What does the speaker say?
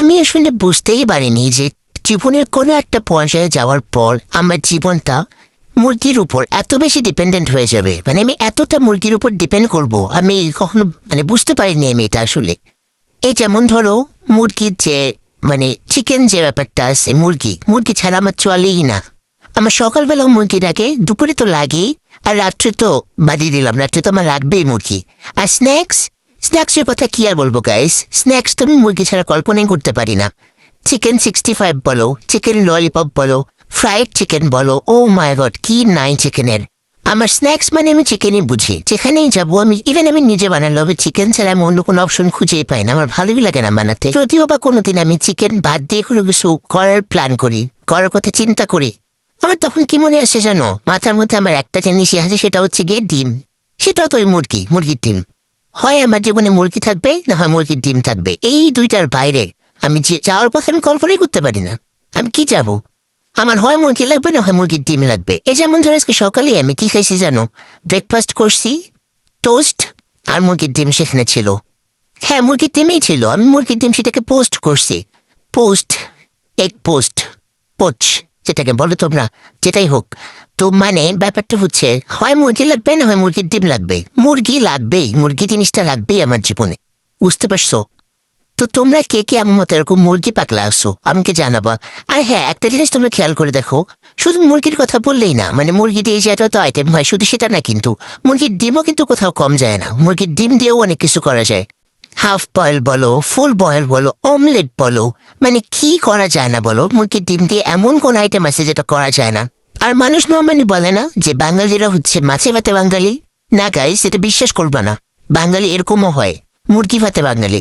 আমি আসলে বুঝতেই পারিনি যে জীবনের কোনো একটা পর্যায়ে যাওয়ার পর আমার জীবনটা মুরগির উপর এত বেশি ডিপেন্ডেন্ট হয়ে যাবে। মানে আমি এতটা মুরগির উপর ডিপেন্ড করব, আমি কখনো বুঝতে পারিনি আমি এটা আসলে। এই যেমন ধরো মুরগির যে চিকেন যে ব্যাপারটা আছে, মুরগি মুরগি ছাড়া আমার চলেই না। আমার সকালবেলাও মুরগি ডাকে, দুপুরে তো লাগেই, আর রাত্রে তো বাদিয়ে দিলাম, রাত্রে তো আমার লাগবেই মুরগি। আর স্ন্যাক্সের কথা কি আর বলবো গাইস, স্ন্যাক্স তো আমি মুরগি ছাড়া কল্পনাই করতে পারি না। চিকেন 65 বলো, চিকেন ললিপপ বলো, ফ্রাইড চিকেন বলো, ও মাই গড কি নাই চিকেনের। আমার স্ন্যাক্স আমি চিকেনই বুঝি, যেখানেই যাবো আমি, ইভেন আমি নিজে বানালে হবে চিকেন ছাড়া আমি অন্য কোনো অপশন খুঁজেই পাই না, আমার ভালোই লাগে না বানাতে। যদিও বা কোনোদিন আমি চিকেন বাদ দিয়ে কোনো কিছু করার প্ল্যান করি, করার কথা চিন্তা করি, আমার তখন কি মনে আসে জানো, মাথার মধ্যে আমার একটা জিনিসই আছে, সেটা হচ্ছে গিয়ে ডিম। সেটাও তো ওই মুরগির ডিম। হয় আমার জীবনে মুরগি থাকবে, না হয় মুরগির ডিম থাকবে, এই দুইটার বাইরে আমি যে যাওয়ার পথে আমি কল্পনাই করতে পারি না। আমি কি যাবো, আমার হয় মুরগি লাগবে, না হয় মুরগির ডিম লাগবে। এই যেমন ধরো আজকে সকালে আমি কি খাইছি জানো, ব্রেকফাস্ট করছি, টোস্ট আর মুরগির ডিম সেখানে ছিল। হ্যাঁ মুরগির ডিমই ছিল, আমি মুরগির ডিম সেটাকে পোস্ট করছি। পোস্ট, এগ পোস্ট, পোচ যেটাকে বলো তোমরা, যেটাই হোক। তো ব্যাপারটা হচ্ছে হয় মুরগি লাগবে, না হয় মুরগির ডিম লাগবে। মুরগি লাগবেই, মুরগি জিনিসটা লাগবেই আমার জীবনে, বুঝতে পারছো? তো তোমরা কে কে আমার মতো এরকম মুরগি পাগলা আসো আমাকে জানাবা। আর হ্যাঁ একটা জিনিস তোমরা খেয়াল করে দেখো, শুধু মুরগির কথা বললেই না, মুরগি দিয়ে যে এত আইটেম হয় শুধু সেটা না, কিন্তু মুরগির ডিমও কিন্তু কোথাও কম যায় না। মুরগির ডিম দিয়েও অনেক কিছু করা যায়, হাফ বয়েল বলো, ফুল বয়েল বলো, অমলেট বলো, কি করা যায় না বলো? মুরগির ডিম দিয়ে এমন কোন আইটেম আছে যেটা করা যায় না? আর মানুষ নর্মালি বলে না যে বাঙালিরা হচ্ছে মাছে ভাতে বাঙালি। না গাইস, এটা বিশ্বাস করবা না, বাঙালি এরকমও হয়, মুরগি ভাতে বাঙালি।